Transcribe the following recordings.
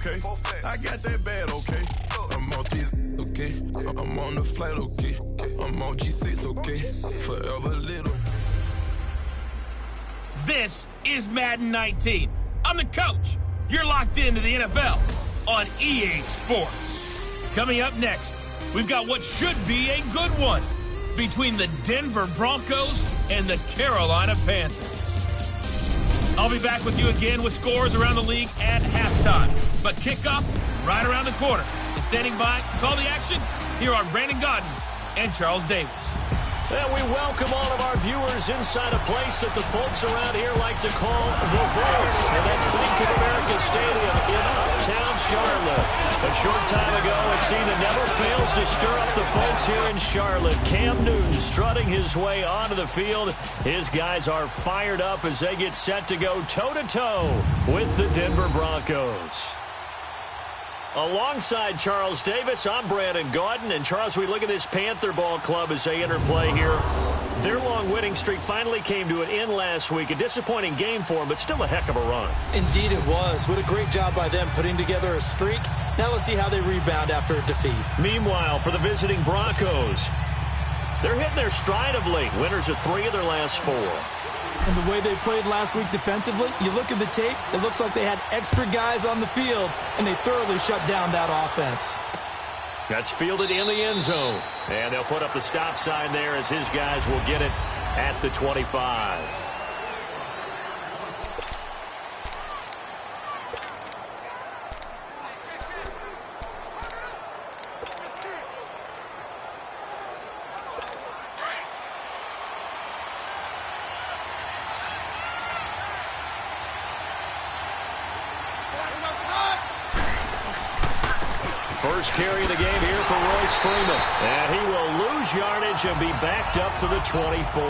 okay? I got that bad, okay? I'm on this, okay? I'm on the flight, okay? I'm on G6, okay? Forever little. This is Madden 19. I'm the coach. You're locked into the NFL on EA Sports. Coming up next, we've got what should be a good one between the Denver Broncos and the Carolina Panthers. I'll be back with you again with scores around the league at halftime. But kickoff right around the corner. And standing by to call the action, here are Brandon Godden and Charles Davis. And we welcome all of our viewers inside a place that the folks around here like to call the Vault. And that's Bank of America Stadium in uptown Charlotte. A short time ago, a scene that never fails to stir up the folks here in Charlotte. Cam Newton strutting his way onto the field. His guys are fired up as they get set to go toe-to-toe with the Denver Broncos. Alongside Charles Davis, I'm Brandon Gaudin. And Charles, we look at this Panther ball club as they enter play here. Their long winning streak finally came to an end last week. A disappointing game for them, but still a heck of a run. Indeed it was. What a great job by them putting together a streak. Now let's see how they rebound after a defeat. Meanwhile, for the visiting Broncos, they're hitting their stride of late. Winners of 3 of their last 4. And the way they played last week defensively, you look at the tape, it looks like they had extra guys on the field, and they thoroughly shut down that offense. That's fielded in the end zone. And they'll put up the stop sign there as his guys will get it at the 25. First carry of the game here for Royce Freeman. And he will lose yardage and be backed up to the 24.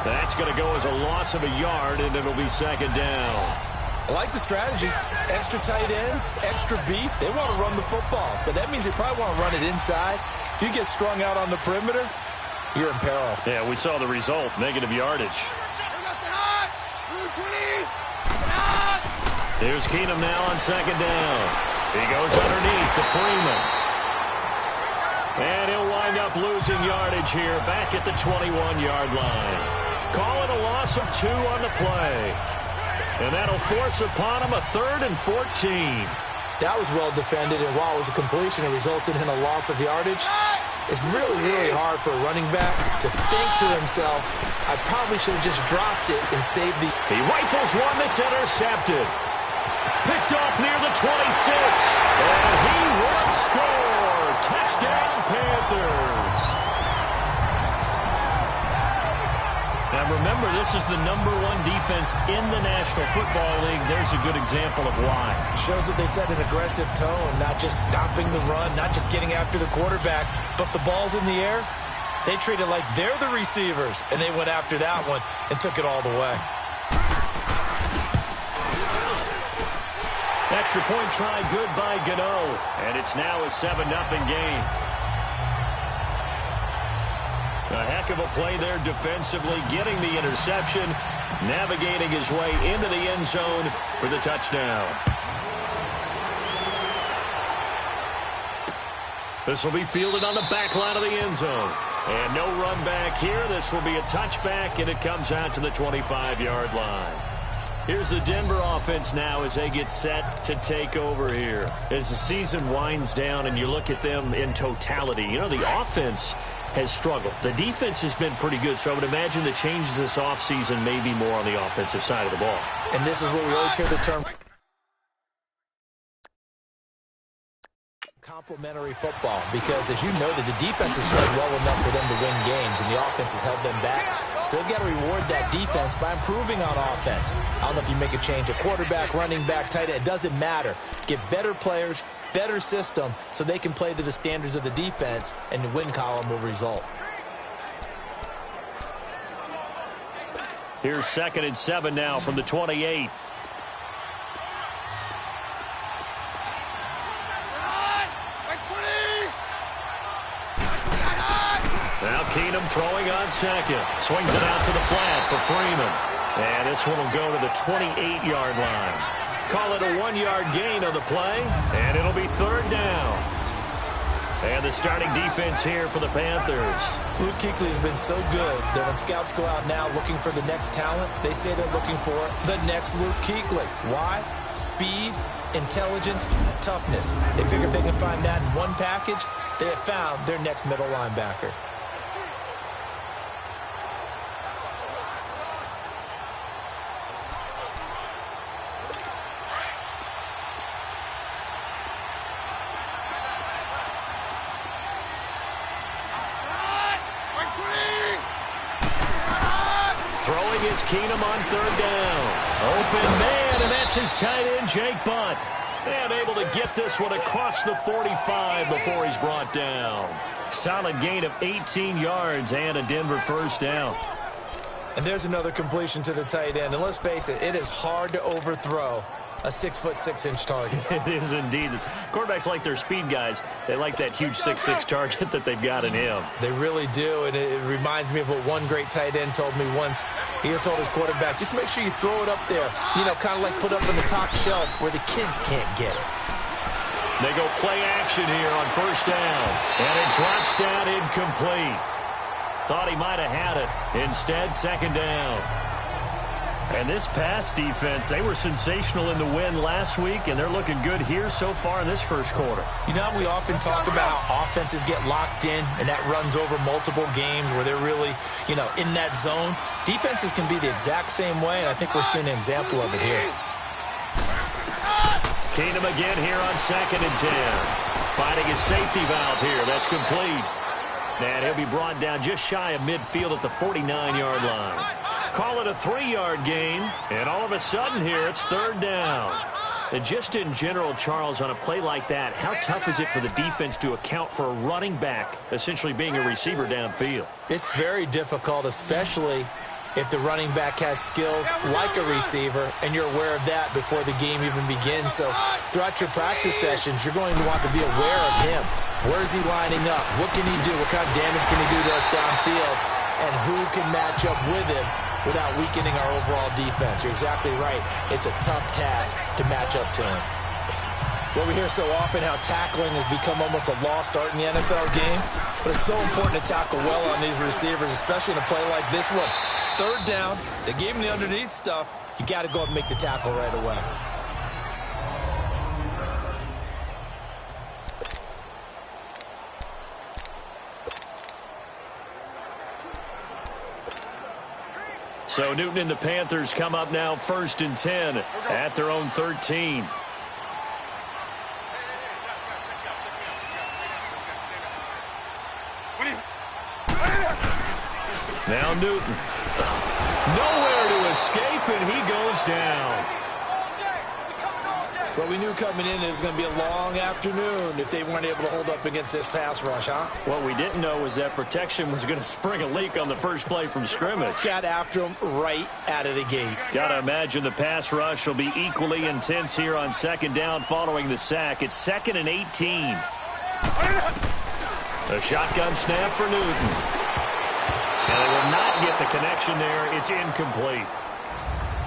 That's going to go as a loss of a yard, and it'll be second down. I like the strategy. Extra tight ends, extra beef. They want to run the football, but that means they probably want to run it inside. If you get strung out on the perimeter, you're in peril. Yeah, we saw the result, negative yardage. Here's Keenum now on second down. He goes underneath to Freeman. And he'll wind up losing yardage here back at the 21-yard line. Call it a loss of 2 on the play. And that'll force upon him a 3rd and 14. That was well defended, and while it was a completion, it resulted in a loss of yardage. It's really, really hard for a running back to think to himself, I probably should have just dropped it and saved the... He rifles one that's intercepted. Picked off near the 26. And he will score. Touchdown, Panthers. Now remember, this is the #1 defense in the National Football League. There's a good example of why. Shows that they set an aggressive tone, not just stopping the run, not just getting after the quarterback, but the ball's in the air. They treat it like they're the receivers, and they went after that one and took it all the way. Extra point try good by Gano. And it's now a 7-0 game. A heck of a play there defensively, getting the interception, navigating his way into the end zone for the touchdown. This will be fielded on the back line of the end zone. And no run back here. This will be a touchback, and it comes out to the 25-yard line. Here's the Denver offense now as they get set to take over here. As the season winds down and you look at them in totality, you know, the offense has struggled. The defense has been pretty good, so I would imagine the changes this offseason may be more on the offensive side of the ball. And this is where we always hear the term complementary football, because as you noted, the defense has played well enough for them to win games, and the offense has held them back. So they've got to reward that defense by improving on offense. I don't know if you make a change, a quarterback, running back, tight end, it doesn't matter. Get better players, better system, so they can play to the standards of the defense, and the win column will result. Here's 2nd and 7 now from the 28. Now Keenum throwing on second. Swings it out to the flat for Freeman. And this one will go to the 28-yard line. Call it a 1-yard gain on the play, and it'll be 3rd down. And the starting defense here for the Panthers. Luke Kuechly has been so good that when scouts go out now looking for the next talent, they say they're looking for the next Luke Kuechly. Why? Speed, intelligence, toughness. They figure if they can find that in one package, they have found their next middle linebacker. Throwing is Keenum on 3rd down. Open man, and that's his tight end, Jake Butt. And able to get this one across the 45 before he's brought down. Solid gain of 18 yards and a Denver 1st down. And there's another completion to the tight end. And let's face it, it is hard to overthrow a 6'6" target. It is indeed. Quarterbacks like their speed guys. They like that huge 6'6" target that they've got in him. They really do, and it reminds me of what one great tight end told me once. He told his quarterback, just make sure you throw it up there, you know, kind of like put up on the top shelf where the kids can't get it. They go play action here on 1st down, and it drops down incomplete. Thought he might have had it. Instead, 2nd down. And this pass defense, they were sensational in the win last week, and they're looking good here so far in this 1st quarter. You know, we often talk about how offenses get locked in, and that runs over multiple games where they're really, you know, in that zone. Defenses can be the exact same way, and I think we're seeing an example of it here. Keenum again here on 2nd and 10. Finding his safety valve here. That's complete. And he'll be brought down just shy of midfield at the 49-yard line. Call it a 3-yard gain, and all of a sudden here it's 3rd down. And just in general, Charles, on a play like that, how tough is it for the defense to account for a running back essentially being a receiver downfield? It's very difficult, especially if the running back has skills like a receiver, and you're aware of that before the game even begins. So throughout your practice sessions, you're going to want to be aware of him. Where is he lining up? What can he do? What kind of damage can he do to us downfield? And who can match up with him without weakening our overall defense? You're exactly right. It's a tough task to match up to him. Well, we hear so often how tackling has become almost a lost art in the NFL game, but it's so important to tackle well on these receivers, especially in a play like this one. 3rd down, they gave him the underneath stuff. You got to go and make the tackle right away. So Newton and the Panthers come up now 1st and 10 at their own 13. Now Newton. Nowhere to escape, and he goes down. Well, we knew coming in it was going to be a long afternoon if they weren't able to hold up against this pass rush, huh? What we didn't know was that protection was going to spring a leak on the first play from scrimmage. Got after him right out of the gate. Got to imagine the pass rush will be equally intense here on 2nd down following the sack. It's 2nd and 18. A shotgun snap for Newton. And they will not get the connection there. It's incomplete.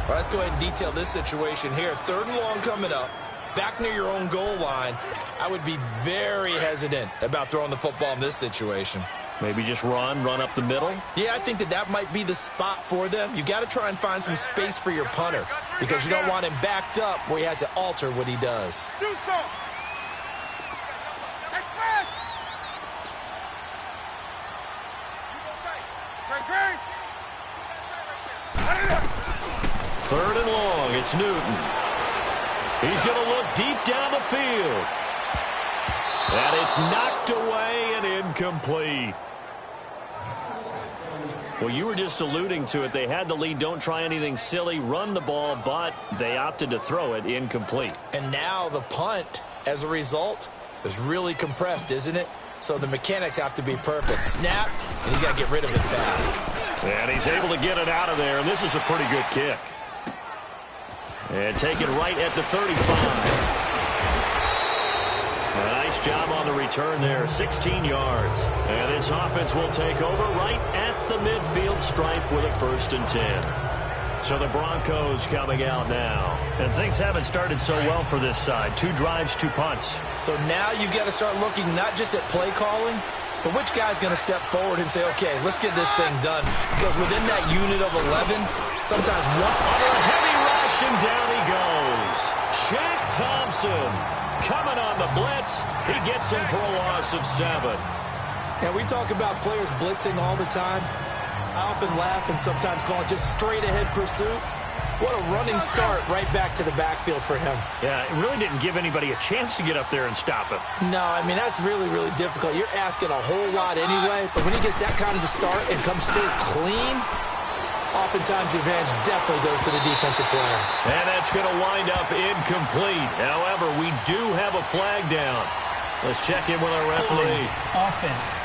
All right, let's go ahead and detail this situation here. 3rd and long coming up. Back near your own goal line. I would be very hesitant about throwing the football in this situation. Maybe just run up the middle? Yeah, I think that might be the spot for them. You got to try and find some space for your punter because you don't want him backed up where he has to alter what he does. Do so. Express. 3rd and long, it's Newton. He's going to look deep down the field. And it's knocked away and incomplete. Well, you were just alluding to it. They had the lead. Don't try anything silly. Run the ball, but they opted to throw it incomplete. And now the punt, as a result, is really compressed, isn't it? So the mechanics have to be perfect. Snap, and he's got to get rid of it fast. And he's able to get it out of there, and this is a pretty good kick. And taken right at the 35. A nice job on the return there, 16 yards. And this offense will take over right at the midfield stripe with a 1st and 10. So the Broncos coming out now. And things haven't started so well for this side. 2 drives, 2 punts. So now you've got to start looking not just at play calling, but which guy's going to step forward and say, okay, let's get this thing done. Because within that unit of 11, sometimes one under a heavy rush, and down he goes. Shaq Thompson coming on the blitz. He gets him for a loss of 7. Now, we talk about players blitzing all the time. I often laugh and sometimes call it just straight-ahead pursuit. What a running start right back to the backfield for him. Yeah, it really didn't give anybody a chance to get up there and stop him. No, I mean, that's really, really difficult. You're asking a whole lot anyway, but when he gets that kind of a start and comes through clean, oftentimes the advantage definitely goes to the defensive player. And that's going to wind up incomplete. However, we do have a flag down. Let's check in with our referee. Offense.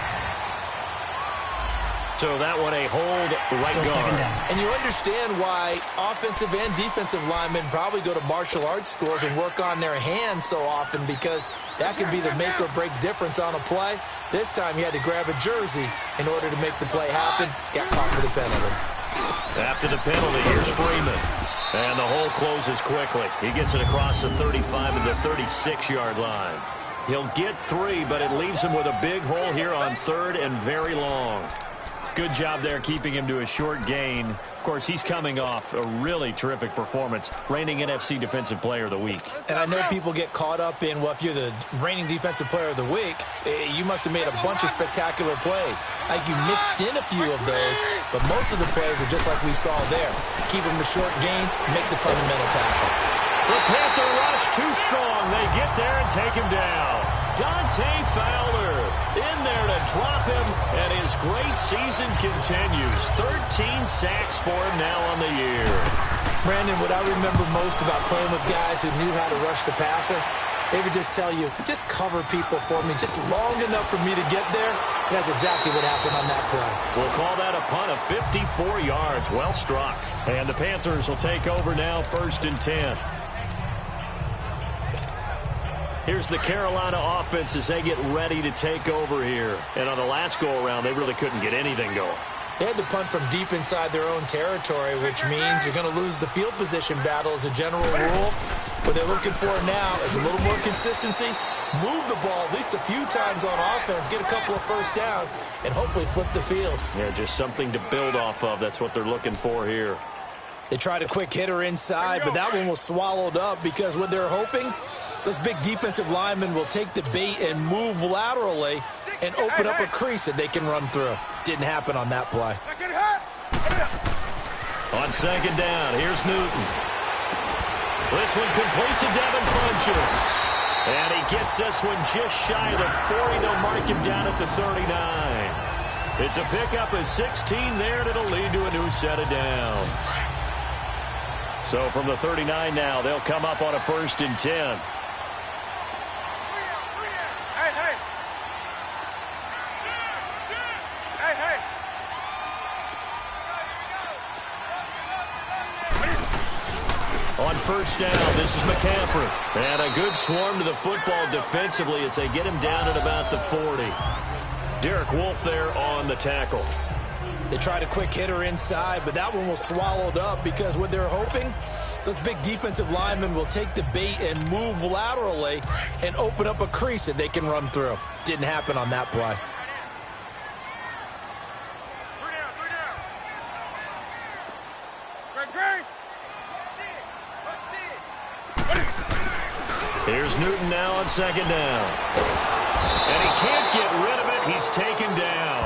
So that one a hold right Still guard. Second down. And you understand why offensive and defensive linemen probably go to martial arts schools and work on their hands so often, because that can be the make or break difference on a play. This time he had to grab a jersey in order to make the play happen. Got caught for the penalty. After the penalty, here's Freeman. And the hole closes quickly. He gets it across the 35 to the 36-yard line. He'll get 3, but it leaves him with a big hole here on 3rd and very long. Good job there keeping him to a short gain. Of course, he's coming off a really terrific performance, reigning NFC Defensive Player of the Week. And I know people get caught up in, well, if you're the reigning Defensive Player of the Week, you must have made a bunch of spectacular plays. I think you mixed in a few of those, but most of the plays are just like we saw there. Keep them to short gains, make the fundamental tackle. The Panther rush too strong. They get there and take him down. Dante Fowler in there to drop him, and his great season continues. 13 sacks for him now on the year. Brandon, what I remember most about playing with guys who knew how to rush the passer, they would just tell you, just cover people for me, just long enough for me to get there. And that's exactly what happened on that play. We'll call that a punt of 54 yards. Well struck. And the Panthers will take over now, 1st and 10. Here's the Carolina offense as they get ready to take over here. And on the last go-around, they really couldn't get anything going. They had to punt from deep inside their own territory, which means you're going to lose the field position battle as a general rule. What they're looking for now is a little more consistency, move the ball at least a few times on offense, get a couple of first downs, and hopefully flip the field. Yeah, just something to build off of. That's what they're looking for here. They tried a quick hitter inside, but that one was swallowed up because what they're hoping, those big defensive linemen will take the bait and move laterally and open up a crease that they can run through. Didn't happen on that play. On 2nd down, here's Newton. This one complete to Devin Funchess. And he gets this one just shy of the 40. They'll mark him down at the 39. It's a pickup of 16 there, and it'll lead to a new set of downs. So from the 39 now, they'll come up on a 1st and 10. On 1st down, this is McCaffrey. And a good swarm to the football defensively as they get him down at about the 40. Derek Wolfe there on the tackle. They tried a quick hitter inside, but that one was swallowed up because what they're hoping, those big defensive linemen will take the bait and move laterally and open up a crease that they can run through. Didn't happen on that play. Here's Newton now on 2nd down. And he can't get rid of it. He's taken down.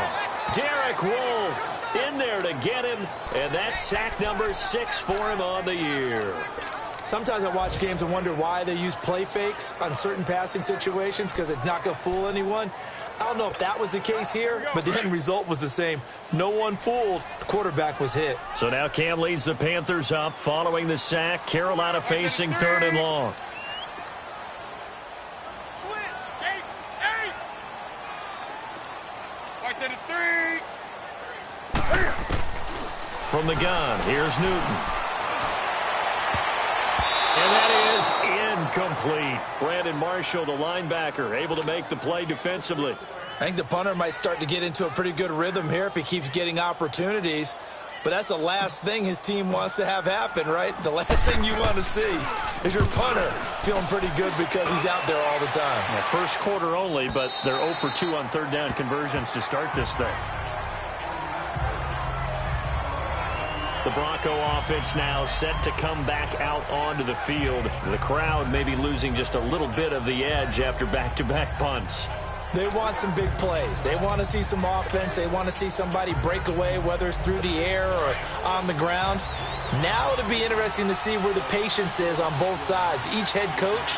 Derek Wolfe in there to get him. And that's sack number 6 for him on the year. Sometimes I watch games and wonder why they use play fakes on certain passing situations, because it's not going to fool anyone. I don't know if that was the case here, but the end result was the same. No one fooled. The quarterback was hit. So now Cam leads the Panthers up following the sack. Carolina facing 3rd and long. From the gun, here's Newton. And that is incomplete. Brandon Marshall, the linebacker, able to make the play defensively. I think the punter might start to get into a pretty good rhythm here if he keeps getting opportunities. But that's the last thing his team wants to have happen, right? The last thing you want to see is your punter feeling pretty good because he's out there all the time. Yeah, first quarter only, but they're 0 for 2 on third down conversions to start this thing. The Bronco offense now set to come back out onto the field. The crowd may be losing just a little bit of the edge after back-to-back punts. They want some big plays. They want to see some offense. They want to see somebody break away, whether it's through the air or on the ground. Now it'll be interesting to see where the patience is on both sides. Each head coach,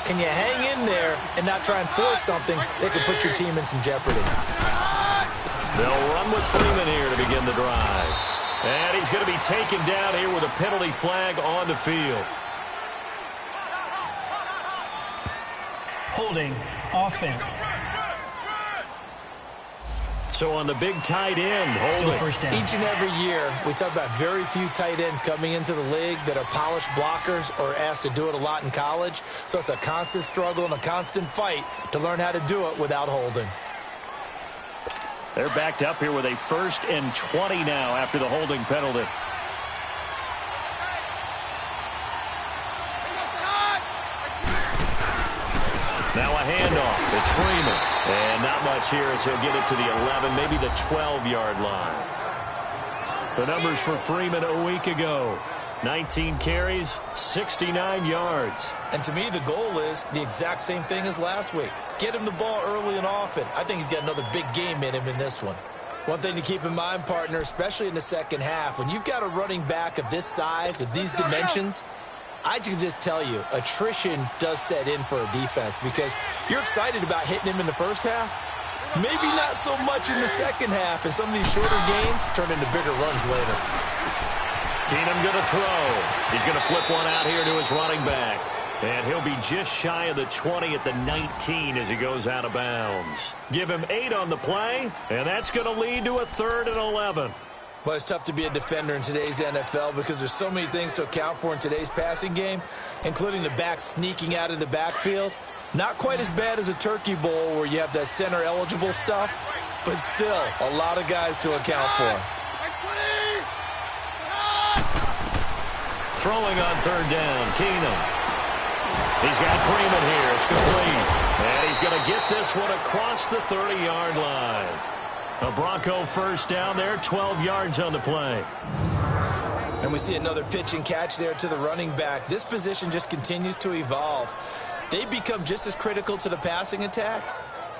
can you hang in there and not try and force something that could put your team in some jeopardy? They'll run with Freeman here to begin the drive. And he's going to be taken down here with a penalty flag on the field. Holding offense. So on the big tight end, Still first down. Each and every year, we talk about very few tight ends coming into the league that are polished blockers or asked to do it a lot in college. So it's a constant struggle and a constant fight to learn how to do it without holding. They're backed up here with a 1st and 20 now after the holding penalty. Now a handoff. It's Freeman. And not much here as he'll get it to the 11, maybe the 12-yard line. The numbers for Freeman a week ago. 19 carries, 69 yards. And to me, the goal is the exact same thing as last week. Get him the ball early and often. I think he's got another big game in him in this one. One thing to keep in mind, partner, especially in the second half, when you've got a running back of this size, of these dimensions, I can just tell you, attrition does set in for a defense because you're excited about hitting him in the first half. Maybe not so much in the second half, and some of these shorter gains turn into bigger runs later. Keenum going to throw. He's going to flip one out here to his running back. And he'll be just shy of the 20 at the 19 as he goes out of bounds. Give him 8 on the play, and that's going to lead to a 3rd and 11. Well, it's tough to be a defender in today's NFL because there's so many things to account for in today's passing game, including the back sneaking out of the backfield. Not quite as bad as a Turkey Bowl where you have that center-eligible stuff, but still a lot of guys to account for. Throwing on 3rd down, Keenum. He's got Freeman here. It's complete. And he's going to get this one across the 30-yard line. A Bronco 1st down there, 12 yards on the play. And we see another pitch and catch there to the running back. This position just continues to evolve. They become just as critical to the passing attack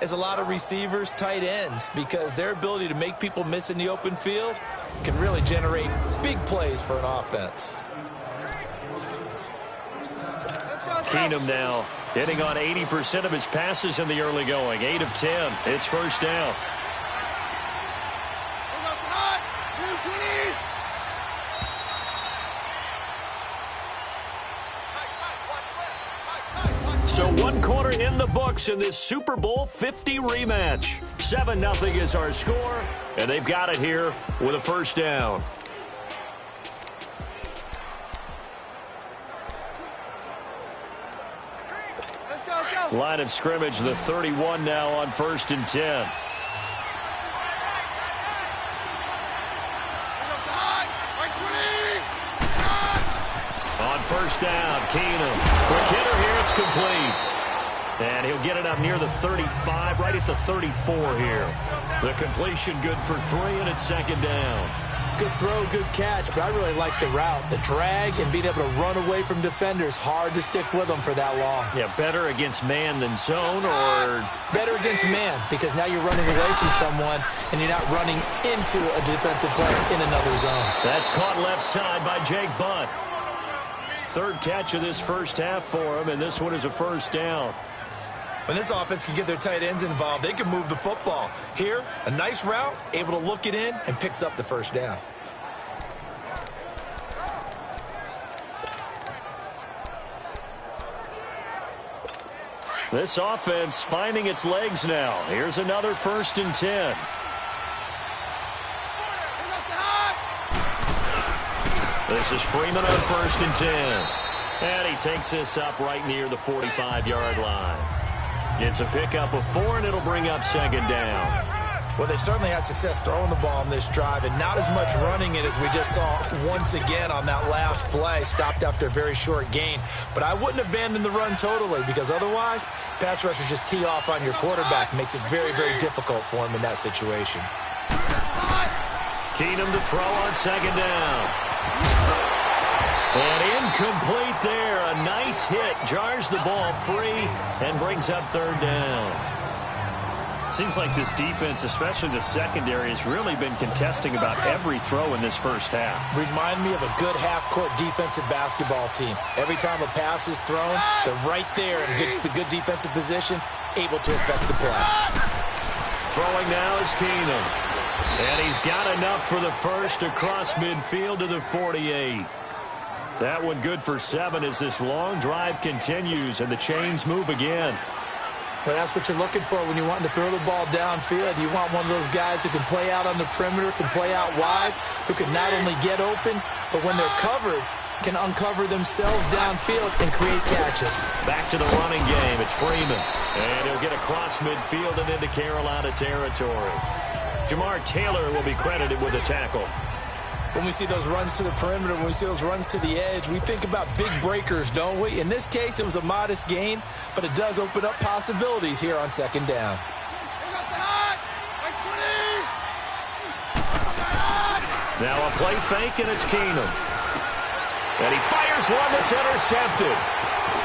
as a lot of receivers, tight ends, because their ability to make people miss in the open field can really generate big plays for an offense. Keenum now hitting on 80% of his passes in the early going. 8 of 10. It's 1st down. So 1 quarter in the books in this Super Bowl 50 rematch. 7-0 is our score, and they've got it here with a 1st down. Line of scrimmage, the 31 now on 1st and 10. On 1st down, Keenum. Quick hitter here, it's complete. And he'll get it up near the 35, right at the 34 here. The completion good for 3, and it's 2nd down. Good throw, good catch, but I really like the route. The drag and being able to run away from defenders, hard to stick with them for that long. Yeah, better against man than zone, or? Better against man, because now you're running away from someone and you're not running into a defensive player in another zone. That's caught left side by Jake Butt. 3rd catch of this 1st half for him, and this one is a 1st down. When this offense can get their tight ends involved, they can move the football. Here, a nice route, able to look it in, and picks up the 1st down. This offense finding its legs now. Here's another 1st and 10. This is Freeman on 1st and 10. And he takes this up right near the 45-yard line. It's a pickup of 4, and it'll bring up 2nd down. Well, they certainly had success throwing the ball on this drive, and not as much running it as we just saw once again on that last play. Stopped after a very short gain. But I wouldn't abandon the run totally, because otherwise, pass rushers just tee off on your quarterback. Makes it very, very difficult for him in that situation. Keenum to throw on second down. And incomplete there. A nice hit. Jars the ball free and brings up third down. Seems like this defense, especially the secondary, has really been contesting about every throw in this first half. Remind me of a good half-court defensive basketball team. Every time a pass is thrown, they're right there in good defensive position, able to affect the play. Throwing now is Keenum. And he's got enough for the first across midfield to the 48. That one good for 7 as this long drive continues and the chains move again. Well, that's what you're looking for when you want to throw the ball downfield. You want one of those guys who can play out on the perimeter, can play out wide, who can not only get open, but when they're covered, can uncover themselves downfield and create catches. Back to the running game. It's Freeman. And he'll get across midfield and into Carolina territory. Jamar Taylor will be credited with a tackle. When we see those runs to the perimeter, when we see those runs to the edge, we think about big breakers, don't we? In this case, it was a modest gain, but it does open up possibilities here on second down. Now a play fake, and it's Keenum. And he fires one that's intercepted.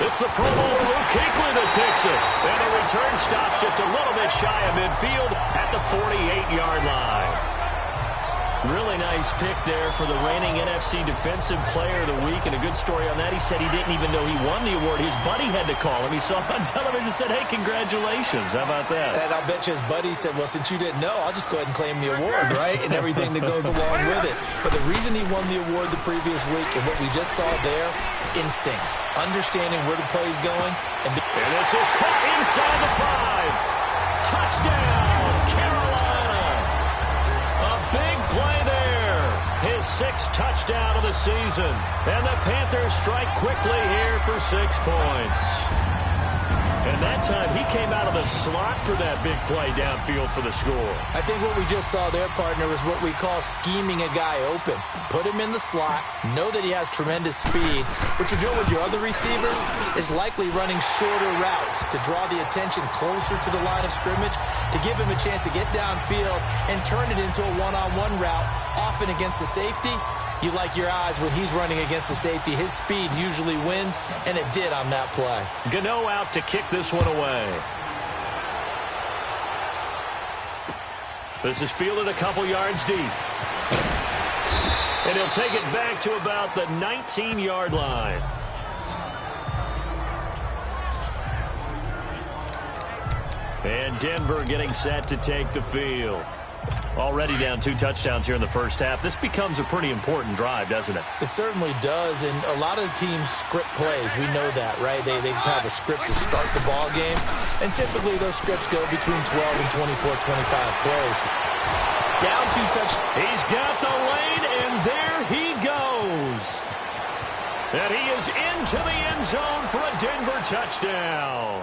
It's the Pro Bowler Luke Kuechly that picks it. And the return stops just a little bit shy of midfield at the 48-yard line. Really nice pick there for the reigning NFC Defensive Player of the Week, and a good story on that. He said he didn't even know he won the award. His buddy had to call him. He saw it on television and said, hey, congratulations. How about that? And I'll bet you his buddy said, well, since you didn't know, I'll just go ahead and claim the award, right? And everything that goes along with it. But the reason he won the award the previous week and what we just saw there, instincts, understanding where the play is going. And this is caught inside the 5. Touchdown, Carolina. A big play there. His 6th touchdown of the season. And the Panthers strike quickly here for 6 points. And that time he came out of the slot for that big play downfield for the score. I think what we just saw there, partner, is what we call scheming a guy open. Put him in the slot, know that he has tremendous speed. What you're doing with your other receivers is likely running shorter routes to draw the attention closer to the line of scrimmage, to give him a chance to get downfield and turn it into a one-on-one route, often against the safety. You like your odds when he's running against the safety. His speed usually wins, and it did on that play. Gano out to kick this one away. This is fielded a couple yards deep. And he'll take it back to about the 19-yard line. And Denver getting set to take the field. Already down 2 touchdowns here in the first half. This becomes a pretty important drive, doesn't it? It certainly does, and a lot of teams script plays. We know that, right? They have a script to start the ball game, and typically those scripts go between 12 and 24, 25 plays. Down 2 touchdowns. He's got the lane, and there he goes. And he is into the end zone for a Denver touchdown.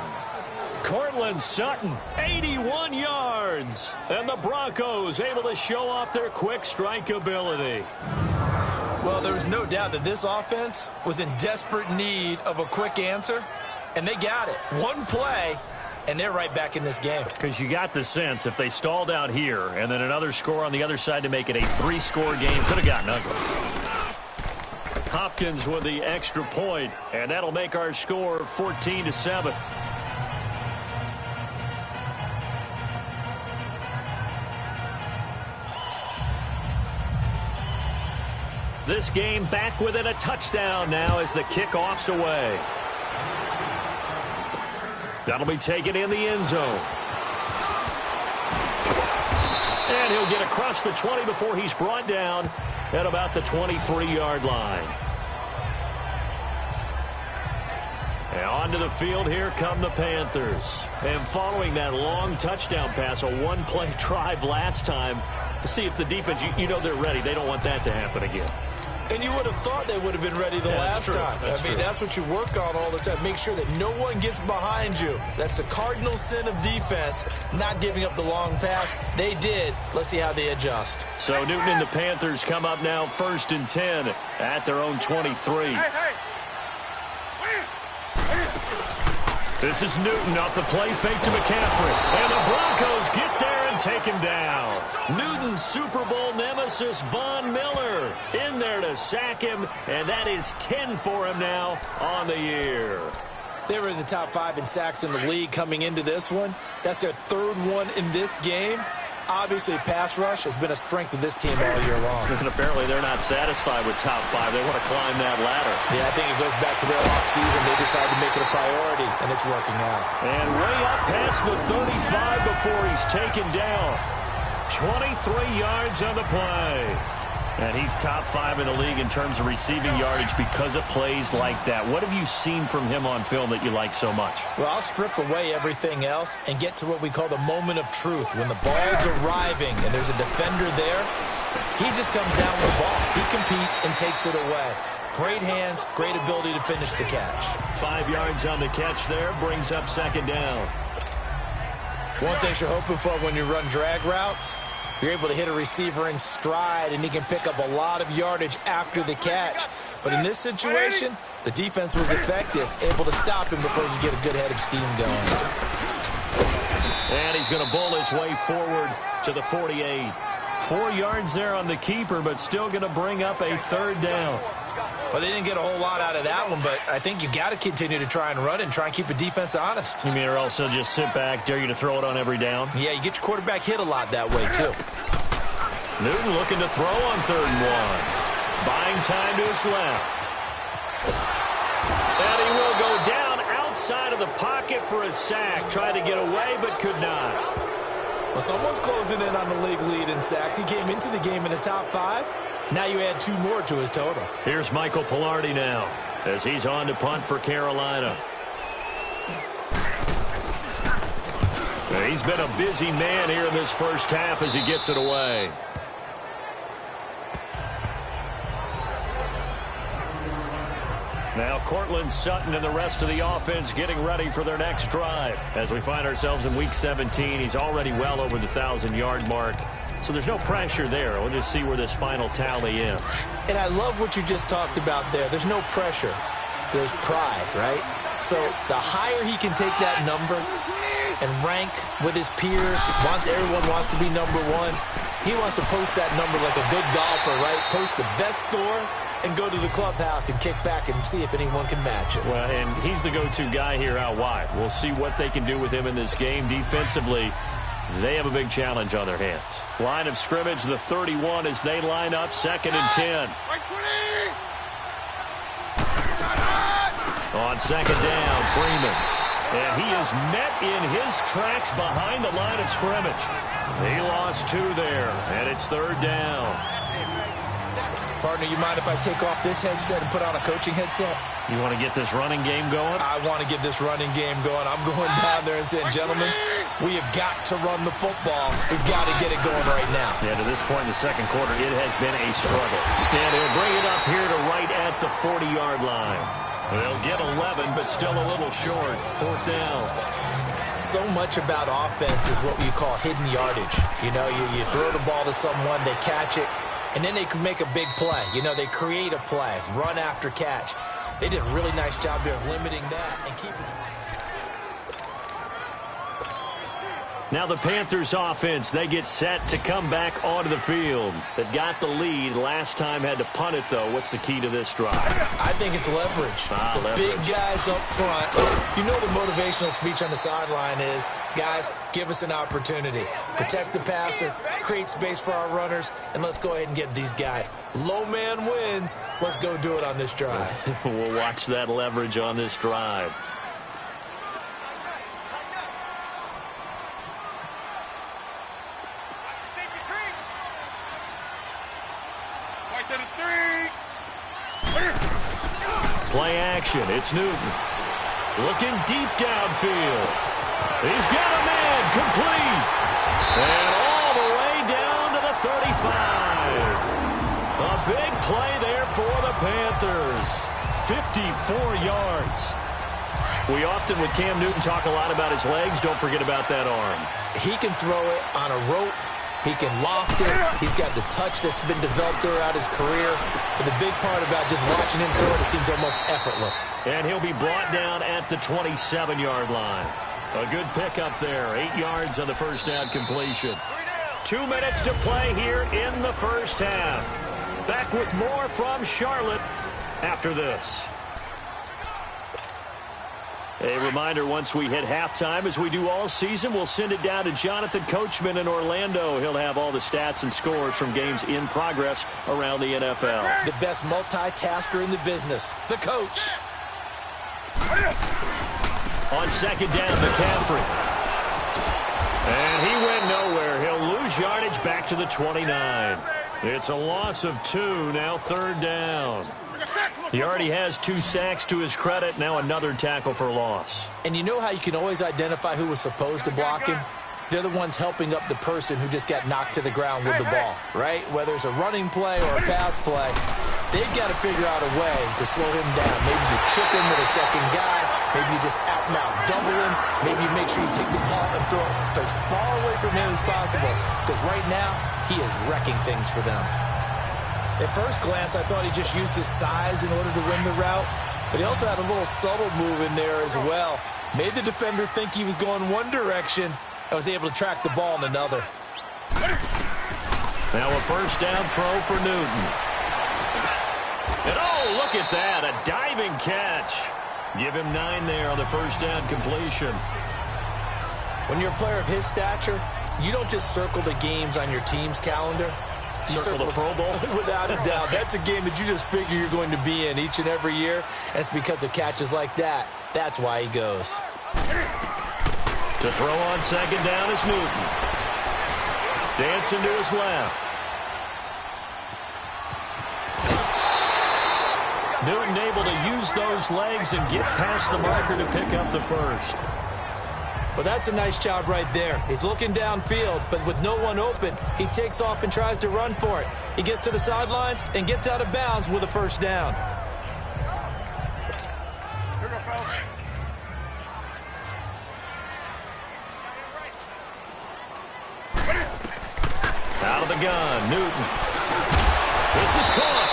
Cortland Sutton, 81 yards. And the Broncos able to show off their quick strike ability. Well, there's no doubt that this offense was in desperate need of a quick answer, and they got it. One play, and they're right back in this game. Because you got the sense if they stalled out here and then another score on the other side to make it a 3-score game, could have gotten ugly. Hopkins with the extra point, and that'll make our score 14-7. This game back within a touchdown now as the kickoff's away. That'll be taken in the end zone. And he'll get across the 20 before he's brought down at about the 23-yard line. And onto the field, here come the Panthers. And following that long touchdown pass, a one-play drive last time, to see if the defense, you know they're ready. They don't want that to happen again. And you would have thought they would have been ready the last time. That's what you work on all the time. Make sure that no one gets behind you. That's the cardinal sin of defense, not giving up the long pass. They did. Let's see how they adjust. So Newton and the Panthers come up now 1st and 10 at their own 23. This is Newton off the play fake to McCaffrey. And the Broncos get there and take him down. Newton's Super Bowl nemesis, Von Miller, in there to sack him. And that is 10 for him now on the year. They were in the top 5 in sacks in the league coming into this one. That's their 3rd one in this game. Obviously, pass rush has been a strength of this team all year long. And apparently they're not satisfied with top 5. They want to climb that ladder. Yeah, I think it goes back to their offseason. They decided to make it a priority, and it's working out. And way up past the 35 before he's taken down. 23 yards on the play. And he's top 5 in the league in terms of receiving yardage because of plays like that. What have you seen from him on film that you like so much? Well, I'll strip away everything else and get to what we call the moment of truth. When the ball's arriving and there's a defender there, he just comes down with the ball. He competes and takes it away. Great hands, great ability to finish the catch. 5 yards on the catch there, brings up 2nd down. One thing you're hoping for when you run drag routes, you're able to hit a receiver in stride, and he can pick up a lot of yardage after the catch. But in this situation, the defense was effective, able to stop him before you get a good head of steam going. And he's going to bowl his way forward to the 48. 4 yards there on the keeper, but still going to bring up a 3rd down. Well, they didn't get a whole lot out of that one, but I think you got to continue to try and run and try and keep the defense honest. You mean or also just sit back, dare you to throw it on every down? Yeah, you get your quarterback hit a lot that way, too. Newton looking to throw on 3rd and 1. Buying time to his left. And he will go down outside of the pocket for a sack. Tried to get away, but could not. Well, someone's closing in on the league lead in sacks. He came into the game in the top 5. Now you add 2 more to his total. Here's Michael Pilardi now as he's on to punt for Carolina. He's been a busy man here in this first half as he gets it away. Now Cortland Sutton and the rest of the offense getting ready for their next drive. As we find ourselves in Week 17, he's already well over the 1,000-yard mark. So there's no pressure there. We'll just see where this final tally ends. And I love what you just talked about there. There's no pressure. There's pride, right? So the higher he can take that number and rank with his peers, everyone wants to be number 1. He wants to post that number like a good golfer, right? Post the best score and go to the clubhouse and kick back and see if anyone can match it. Well, and he's the go-to guy here out wide. We'll see what they can do with him in this game defensively. They have a big challenge on their hands. Line of scrimmage, the 31 as they line up 2nd and 10. On 2nd down, Freeman. And he is met in his tracks behind the line of scrimmage. He lost 2 there, and it's 3rd down. Partner, you mind if I take off this headset and put on a coaching headset? You want to get this running game going? I want to get this running game going. I'm going down there and saying, gentlemen, we have got to run the football. We've got to get it going right now. Yeah, to this point in the second quarter, it has been a struggle. And they'll bring it up here to right at the 40-yard line. They'll get 11, but still a little short. 4th down. So much about offense is what you call hidden yardage. You know, you throw the ball to someone, they catch it, and then they can make a big play. You know, they create a play, run after catch. They did a really nice job there of limiting that and keeping it. Now the Panthers offense, they get set to come back onto the field. They've got the lead. Last time had to punt it, though. What's the key to this drive? I think it's leverage. Leverage. Big guys up front. You know the motivational speech on the sideline is, guys, give us an opportunity. Protect the passer, create space for our runners, and let's go ahead and get these guys. Low man wins. Let's go do it on this drive. We'll watch that leverage on this drive. Play action. It's Newton. Looking deep downfield. He's got a man complete. And all the way down to the 35. A big play there for the Panthers. 54 yards. We often, with Cam Newton, talk a lot about his legs. Don't forget about that arm. He can throw it on a rope. He can loft it. He's got the touch that's been developed throughout his career. But the big part about just watching him throw it seems almost effortless. And he'll be brought down at the 27-yard line. A good pickup there. 8 yards on the first down completion. 2 minutes to play here in the first half. Back with more from Charlotte after this. A reminder, once we hit halftime, as we do all season, we'll send it down to Jonathan Coachman in Orlando. He'll have all the stats and scores from games in progress around the NFL. The best multitasker in the business, the coach. On second down, McCaffrey. And he went nowhere. He'll lose yardage back to the 29. It's a loss of 2, now third down. He already has 2 sacks to his credit. Now another tackle for loss. And you know how you can always identify who was supposed to block him? They're the ones helping up the person who just got knocked to the ground with the ball, right? Whether it's a running play or a pass play, they've got to figure out a way to slow him down. Maybe you chip him with a second guy. Maybe you just out-and-out double him. Maybe you make sure you take the ball and throw it as far away from him as possible. Because right now, he is wrecking things for them. At first glance, I thought he just used his size in order to win the route, but he also had a little subtle move in there as well. Made the defender think he was going one direction and was able to track the ball in another. Now a first down throw for Newton. And oh, look at that, a diving catch. Give him 9 there on the first down completion. When you're a player of his stature, you don't just circle the games on your team's calendar. You circle the Pro Bowl? Without a doubt. That's a game that you just figure you're going to be in each and every year. And it's because of catches like that. That's why he goes. To throw on second down is Newton. Dancing to his left. Newton able to use those legs and get past the marker to pick up the first. But that's a nice job right there. He's looking downfield, but with no one open, he takes off and tries to run for it. He gets to the sidelines and gets out of bounds with a first down. Out of the gun, Newton. This is caught.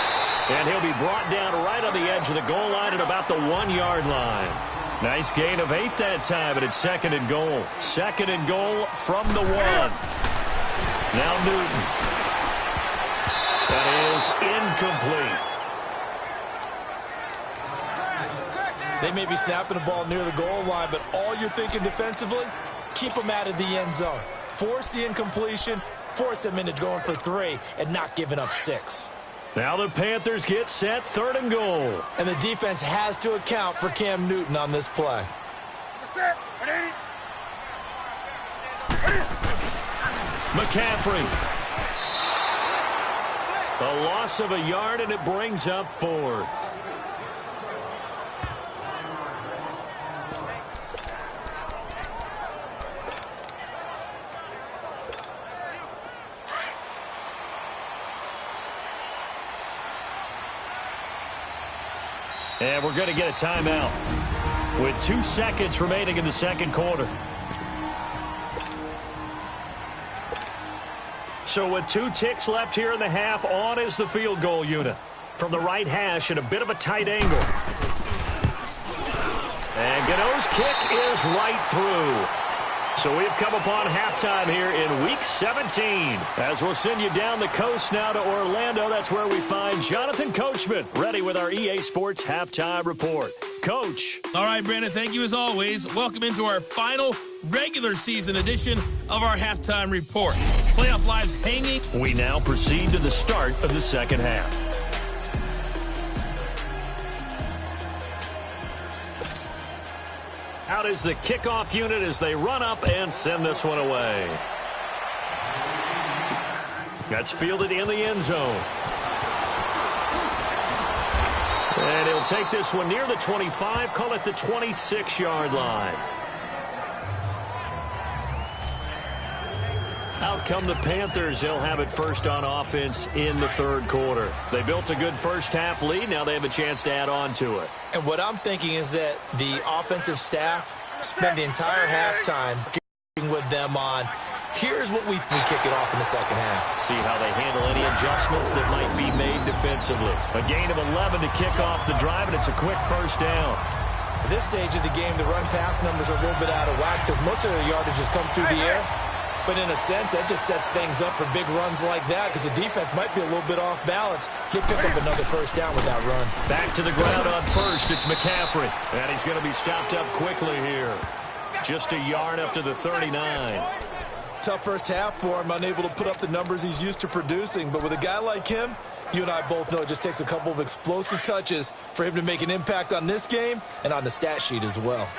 And he'll be brought down right on the edge of the goal line at about the 1-yard line. Nice gain of 8 that time, but it's second and goal. Second and goal from the 1. Now Newton. That is incomplete. They may be snapping the ball near the goal line, but all you're thinking defensively, keep them out of the end zone. Force the incompletion, force them into going for 3, and not giving up 6. Now the Panthers get set, third and goal. And the defense has to account for Cam Newton on this play. McCaffrey. A loss of a yard, and it brings up 4th. And we're going to get a timeout with 2 seconds remaining in the second quarter. So with 2 ticks left here in the half, on is the field goal unit. From the right hash at a bit of a tight angle. And Gano's kick is right through. So we've come upon halftime here in Week 17. As we'll send you down the coast now to Orlando, that's where we find Jonathan Coachman, ready with our EA Sports Halftime Report. Coach. All right, Brandon, thank you as always. Welcome into our final regular season edition of our Halftime Report. Playoff lives hanging. We now proceed to the start of the second half. Out is the kickoff unit as they run up and send this one away. That's fielded in the end zone. And he'll take this one near the 25, call it the 26-yard line. Out come the Panthers. They'll have it first on offense in the third quarter. They built a good first-half lead. Now they have a chance to add on to it. And what I'm thinking is that the offensive staff spent the entire halftime with them on, here's what we kick it off in the second half. See how they handle any adjustments that might be made defensively. A gain of 11 to kick off the drive, and it's a quick first down. At this stage of the game, the run-pass numbers are a little bit out of whack because most of the yardage has come through the air. But in a sense, that just sets things up for big runs like that because the defense might be a little bit off balance. They pick up another first down with that run. Back to the ground on first. It's McCaffrey. And he's going to be stopped up quickly here. Just a yard up to the 39. Tough first half for him, unable to put up the numbers he's used to producing. But with a guy like him, you and I both know it just takes a couple of explosive touches for him to make an impact on this game and on the stat sheet as well.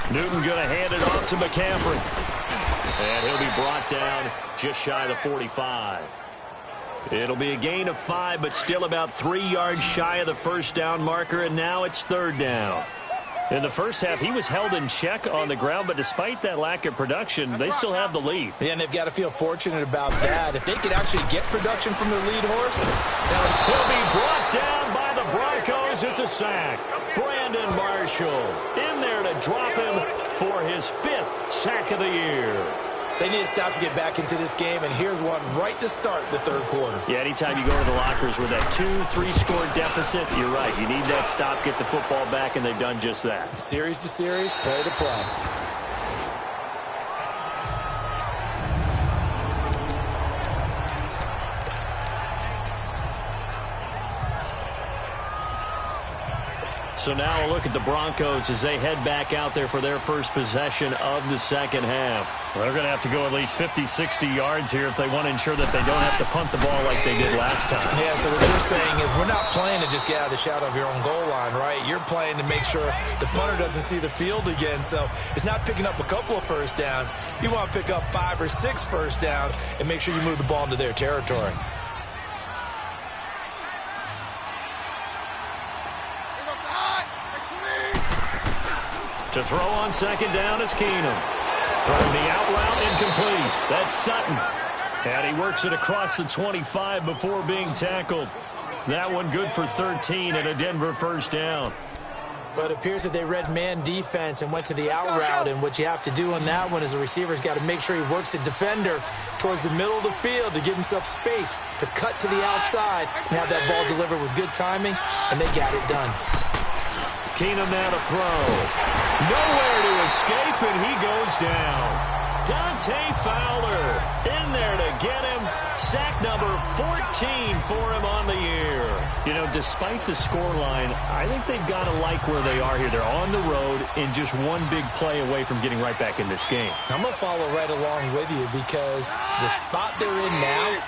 Newton going to hand it off to McCaffrey. And he'll be brought down just shy of the 45. It'll be a gain of 5, but still about 3 yards shy of the first down marker, and now it's third down. In the first half, he was held in check on the ground, but despite that lack of production, they still have the lead. Yeah, and they've got to feel fortunate about that. If they could actually get production from their lead horse, he'll be brought down by the Broncos. It's a sack. Brandon Marshall in there to drop him for his 5th sack of the year. They need to stop to get back into this game, and here's one right to start the third quarter. Yeah, anytime you go to the lockers with that 2-3 score deficit, you're right. You need that stop, get the football back, and they've done just that. Series to series, play to play. So now a look at the Broncos as they head back out there for their first possession of the second half. Well, they're going to have to go at least 50, 60 yards here if they want to ensure that they don't have to punt the ball like they did last time. Yeah, so what you're saying is we're not playing to just get out of the shadow of your own goal line, right? You're playing to make sure the punter doesn't see the field again. So it's not picking up a couple of first downs. You want to pick up 5 or 6 first downs and make sure you move the ball into their territory. To throw on second down is Keenum. Throwing the out route incomplete. That's Sutton. And he works it across the 25 before being tackled. That one good for 13 and a Denver first down. But it appears that they read man defense and went to the out route. And what you have to do on that one is the receiver's got to make sure he works the defender towards the middle of the field to give himself space to cut to the outside and have that ball delivered with good timing. And they got it done. Keenum now to throw. Nowhere to escape, and he goes down. Dante Fowler in there to get him. Sack number 14 for him on the year. You know, despite the scoreline, I think they've got to like where they are here. They're on the road and just one big play away from getting right back in this game. I'm going to follow right along with you because the spot they're in now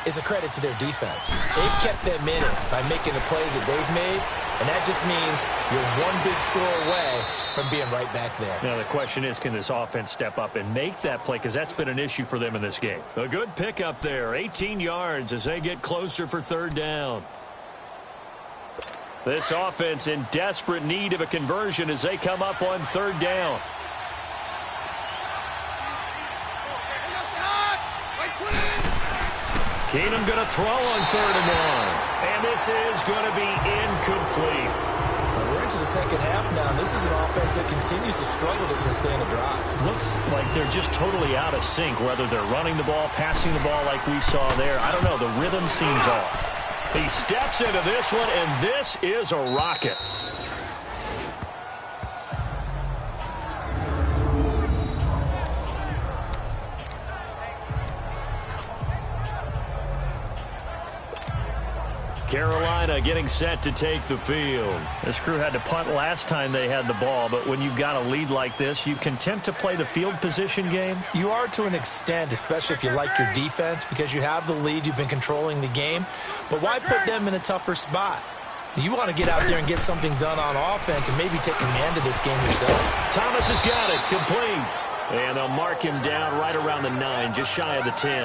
is a credit to their defense. They've kept them in it by making the plays that they've made, and that just means you're one big score away from being right back there. Now the question is, can this offense step up and make that play? Because that's been an issue for them in this game. A good pickup there, 18 yards as they get closer for third down. This offense in desperate need of a conversion as they come up on third down. Keenum going to throw on 3rd and 1. And this is going to be incomplete. We're into the second half now. This is an offense that continues to struggle to sustain a drive. Looks like they're just totally out of sync, whether they're running the ball, passing the ball like we saw there. I don't know. The rhythm seems off. He steps into this one, and this is a rocket. Carolina getting set to take the field. This crew had to punt last time they had the ball, but when you've got a lead like this, you content to play the field position game? You are to an extent, especially if you like your defense, because you have the lead, you've been controlling the game. But why put them in a tougher spot? You want to get out there and get something done on offense and maybe take command of this game yourself. Thomas has got it, complete. And they'll mark him down right around the 9, just shy of the 10.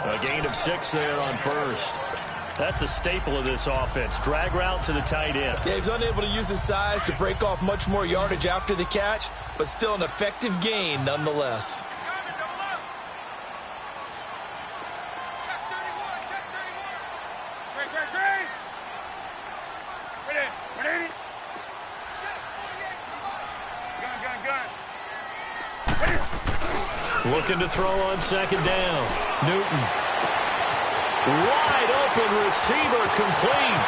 A gain of 6 there on first. That's a staple of this offense. Drag route to the tight end. Yeah, he's unable to use his size to break off much more yardage after the catch, but still an effective gain nonetheless. Looking to throw on second down. Newton. Wide open receiver complete.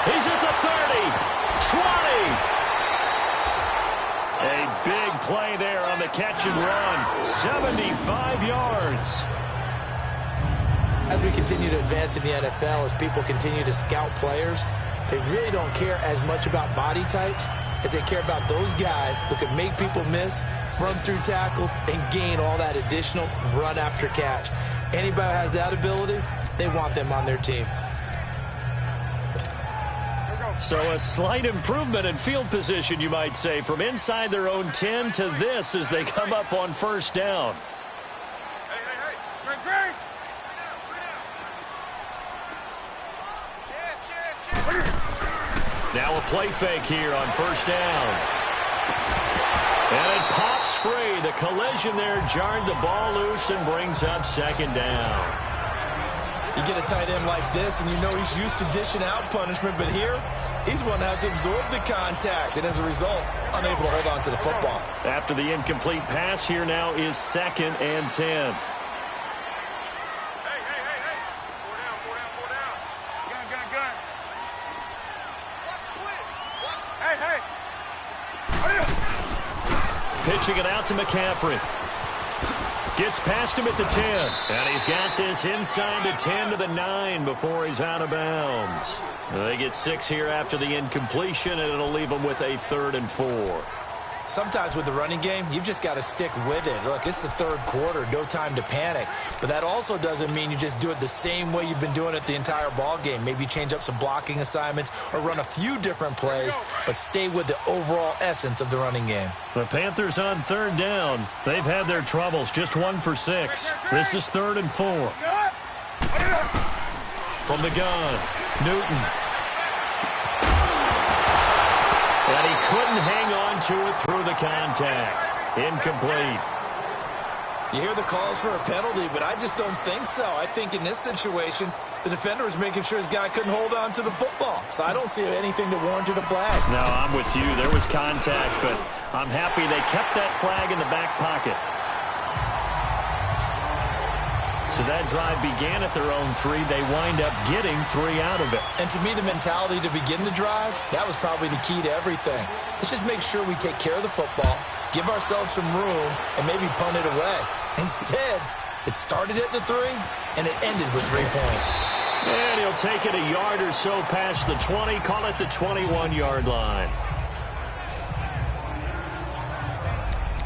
He's at the 30, 20. A big play there on the catch and run. 75 yards. As we continue to advance in the NFL, as people continue to scout players, they really don't care as much about body types as they care about those guys who can make people miss, run through tackles, and gain all that additional run after catch. Anybody who has that ability, they want them on their team. So a slight improvement in field position, you might say, from inside their own 10 to this as they come up on first down. Now a play fake here on first down. And it pops free. The collision there jarred the ball loose and brings up second down. You get a tight end like this, and you know he's used to dishing out punishment, but here, he's one that has to absorb the contact, and as a result, unable to hold on to the football. After the incomplete pass, here now is 2nd and 10. Pitching it out to McCaffrey. Gets past him at the 10. And he's got this inside the 10 to the 9 before he's out of bounds. They get 6 here after the incompletion, and it'll leave them with a 3rd and 4. Sometimes with the running game, you've just got to stick with it. Look, it's the third quarter, no time to panic. But that also doesn't mean you just do it the same way you've been doing it the entire ball game. Maybe change up some blocking assignments or run a few different plays, but stay with the overall essence of the running game. The Panthers on 3rd down. They've had their troubles, just 1 for 6. This is 3rd and 4. From the gun, Newton. And he couldn't hang on to it through the contact. Incomplete. You hear the calls for a penalty, but I just don't think so. I think in this situation, the defender was making sure his guy couldn't hold on to the football. So I don't see anything that warranted a flag. No, I'm with you. There was contact, but I'm happy they kept that flag in the back pocket. So that drive began at their own 3. They wind up getting 3 out of it. And to me, the mentality to begin the drive, that was probably the key to everything. Let's just make sure we take care of the football, give ourselves some room, and maybe punt it away. Instead, it started at the 3, and it ended with 3 points. And he'll take it a yard or so past the 20, call it the 21-yard line.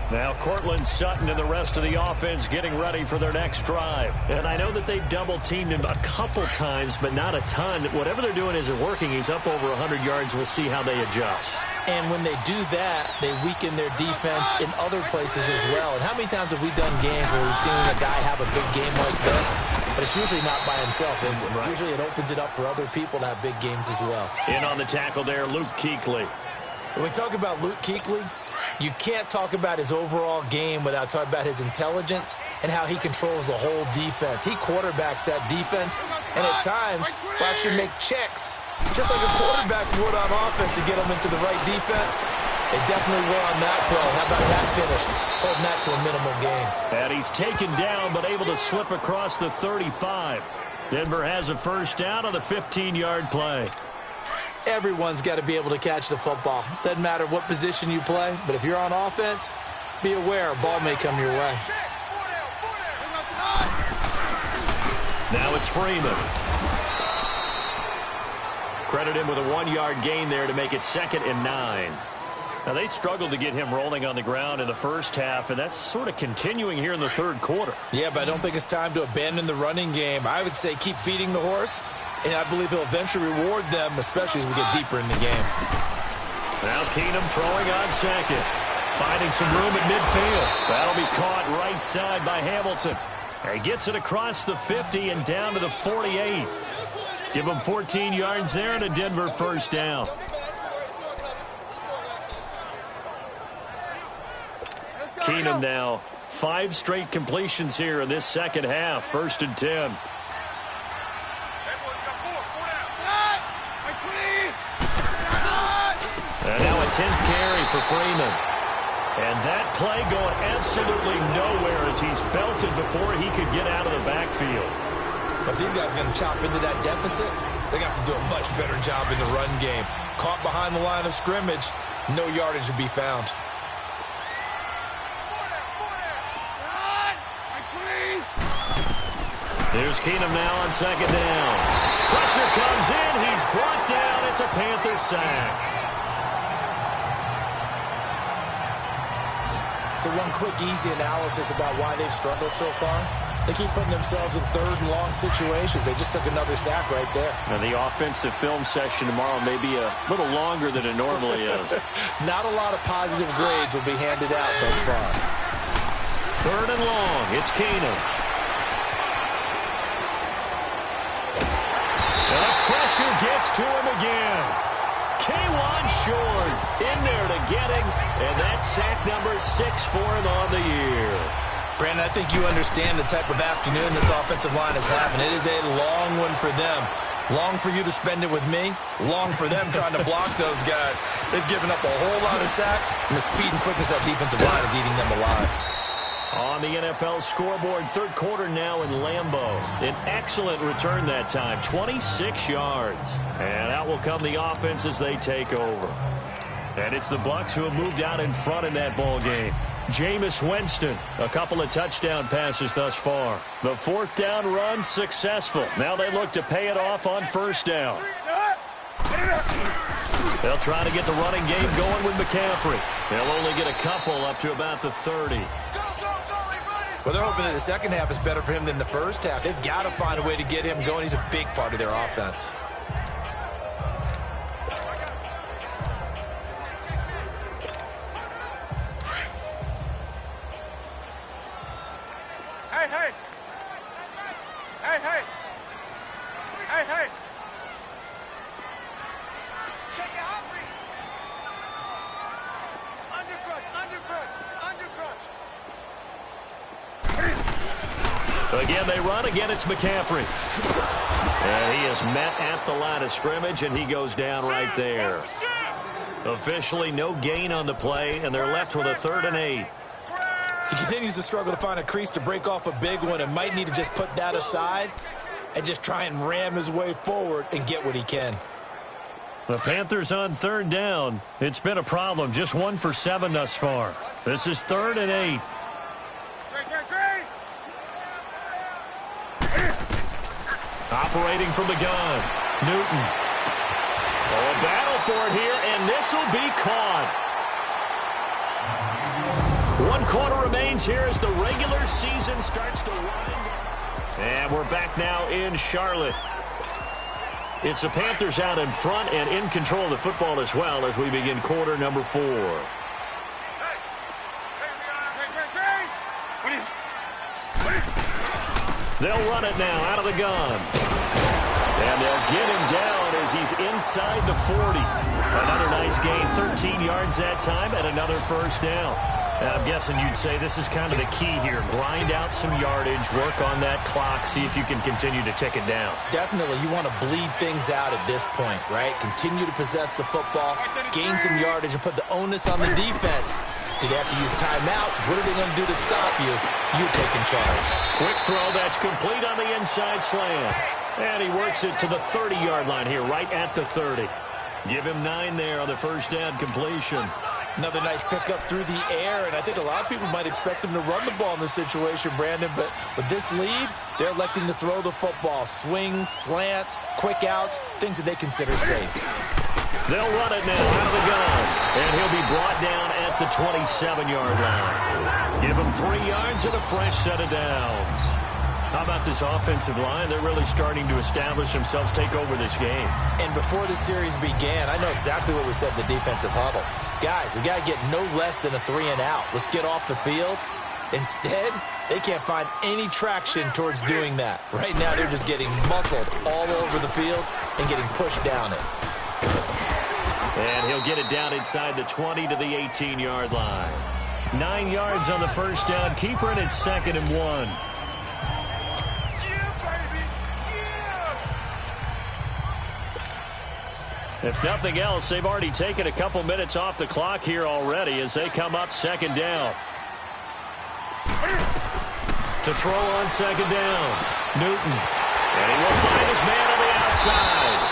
Now Cortland Sutton and the rest of the offense getting ready for their next drive. And I know that they've double-teamed him a couple times, but not a ton. Whatever they're doing isn't working. He's up over 100 yards. We'll see how they adjust. And when they do that, they weaken their defense in other places as well. And how many times have we done games where we've seen a guy have a big game like this? But it's usually not by himself, is it? Right. Usually it opens it up for other people to have big games as well. In on the tackle there, Luke Kuechly. When we talk about Luke Kuechly, you can't talk about his overall game without talking about his intelligence and how he controls the whole defense. He quarterbacks that defense, and at times will actually make checks, just like a quarterback would on offense to get them into the right defense. They definitely were on that play. How about that finish? Holding that to a minimal gain. And he's taken down, but able to slip across the 35. Denver has a first down on the 15-yard play. Everyone's got to be able to catch the football. Doesn't matter what position you play, but if you're on offense, be aware a ball may come your way. Now it's Freeman. Credit him with a 1-yard gain there to make it 2nd and 9. Now, they struggled to get him rolling on the ground in the first half, and that's sort of continuing here in the third quarter. Yeah, but I don't think it's time to abandon the running game. I would say keep feeding the horse, and I believe he'll eventually reward them, especially as we get deeper in the game. Now Keenum throwing on second. Finding some room at midfield. That'll be caught right side by Hamilton. He gets it across the 50 and down to the 48. Give them 14 yards there and a Denver first down. Keenum now. 5 straight completions here in this second half. 1st and 10. And now a 10th carry for Freeman. And that play going absolutely nowhere as he's belted before he could get out of the backfield. If these guys are going to chop into that deficit, they got to do a much better job in the run game. Caught behind the line of scrimmage, no yardage to be found. There's Keenum now on 2nd down. Pressure comes in. He's brought down. It's a Panther sack. So one quick, easy analysis about why they've struggled so far. They keep putting themselves in 3rd and long situations. They just took another sack right there. Now, the offensive film session tomorrow may be a little longer than it normally is. Not a lot of positive grades will be handed out thus far. 3rd and long. It's Keenum. And the pressure gets to him again. K'Wan Short in there to get him. And that's sack number 6 for him on the year. Brandon, I think you understand the type of afternoon this offensive line is having. It is a long one for them. Long for you to spend it with me. Long for them trying to block those guys. They've given up a whole lot of sacks, and the speed and quickness of that defensive line is eating them alive. On the NFL scoreboard, 3rd quarter now in Lambeau. An excellent return that time, 26 yards. And out will come the offense as they take over. And it's the Bucs who have moved out in front in that ball game. Jameis Winston, a couple of touchdown passes thus far. The 4th down run successful. Now they look to pay it off on 1st down. They'll try to get the running game going with McCaffrey. They'll only get a couple up to about the 30. Well, they're hoping that the second half is better for him than the first half. They've got to find a way to get him going. He's a big part of their offense. Again, they run. Again, it's McCaffrey. And he is met at the line of scrimmage, and he goes down right there. Officially, no gain on the play, and they're left with a 3rd and 8. He continues to struggle to find a crease to break off a big one and might need to just put that aside and just try and ram his way forward and get what he can. The Panthers on 3rd down. It's been a problem. Just 1 for 7 thus far. This is 3rd and 8. Operating from the gun, Newton. Oh, a battle for it here, and this will be caught. 1 quarter remains here as the regular season starts to wind. And we're back now in Charlotte. It's the Panthers out in front and in control of the football as well as we begin quarter number 4. They'll run it now out of the gun. And they'll get him down as he's inside the 40. Another nice gain, 13 yards that time, and another first down. And I'm guessing you'd say this is kind of the key here. Grind out some yardage, work on that clock, see if you can continue to tick it down. Definitely, you want to bleed things out at this point, right? Continue to possess the football, gain some yardage, and put the onus on the defense. Do they have to use timeouts? What are they going to do to stop you? You taking charge. Quick throw, that's complete on the inside slant. And he works it to the 30-yard line here, right at the 30. Give him 9 there on the first down completion. Another nice pickup through the air, and I think a lot of people might expect him to run the ball in this situation, Brandon, but with this lead, they're electing to throw the football. Swings, slants, quick outs, things that they consider safe. They'll run it now out of the gun, and he'll be brought down at the 27-yard line. Give him 3 yards and a fresh set of downs. How about this offensive line? They're really starting to establish themselves, take over this game. And before the series began, I know exactly what we said in the defensive huddle. Guys, we got to get no less than a 3 and out. Let's get off the field Instead, they can't find any traction towards doing that. Right now, they're just getting muscled all over the field and getting pushed down it. And he'll get it down inside the 20 to the 18-yard line. 9 yards on the first down. Keeper, and it's 2nd and 1. If nothing else, they've already taken a couple minutes off the clock here already as they come up 2nd down. To throw on 2nd down, Newton. And he will find his man on the outside.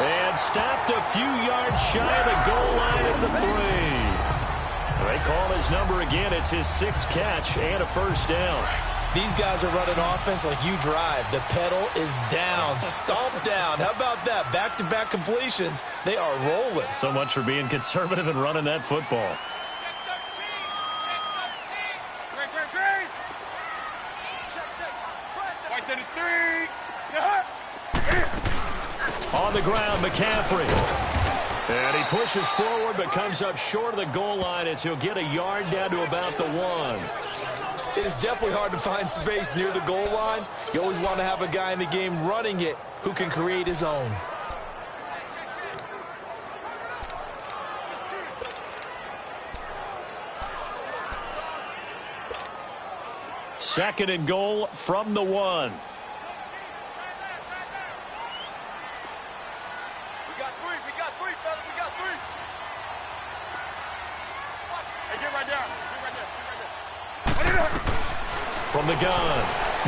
And stopped a few yards shy of the goal line at the 3. They call his number again. It's his 6th catch and a first down. These guys are running offense like you drive. The pedal is down, stomped down. How about that? Back-to-back completions. They are rolling. So much for being conservative and running that football. On the ground, McCaffrey. And he pushes forward but comes up short of the goal line as he'll get a yard down to about the 1. It is definitely hard to find space near the goal line. You always want to have a guy in the game running it who can create his own. Second and goal from the 1. From the gun,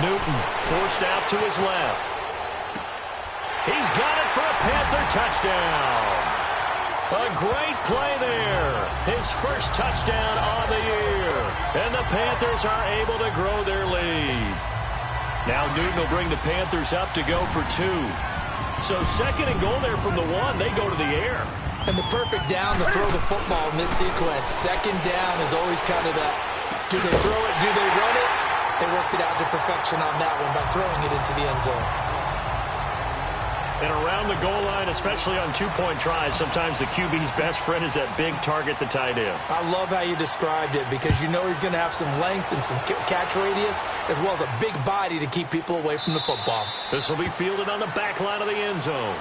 Newton forced out to his left. He's got it for a Panther touchdown. A great play there. His first touchdown on the year. And the Panthers are able to grow their lead. Now Newton will bring the Panthers up to go for 2. So 2nd and goal there from the 1. They go to the air. And the perfect down to throw the football in this sequence. 2nd down is always kind of that. Do they throw it? Do they run it? They worked it out to perfection on that one by throwing it into the end zone. And around the goal line, especially on 2-point tries, sometimes the QB's best friend is that big target, the tight end. I love how you described it because you know he's going to have some length and some catch radius as well as a big body to keep people away from the football. This will be fielded on the back line of the end zone.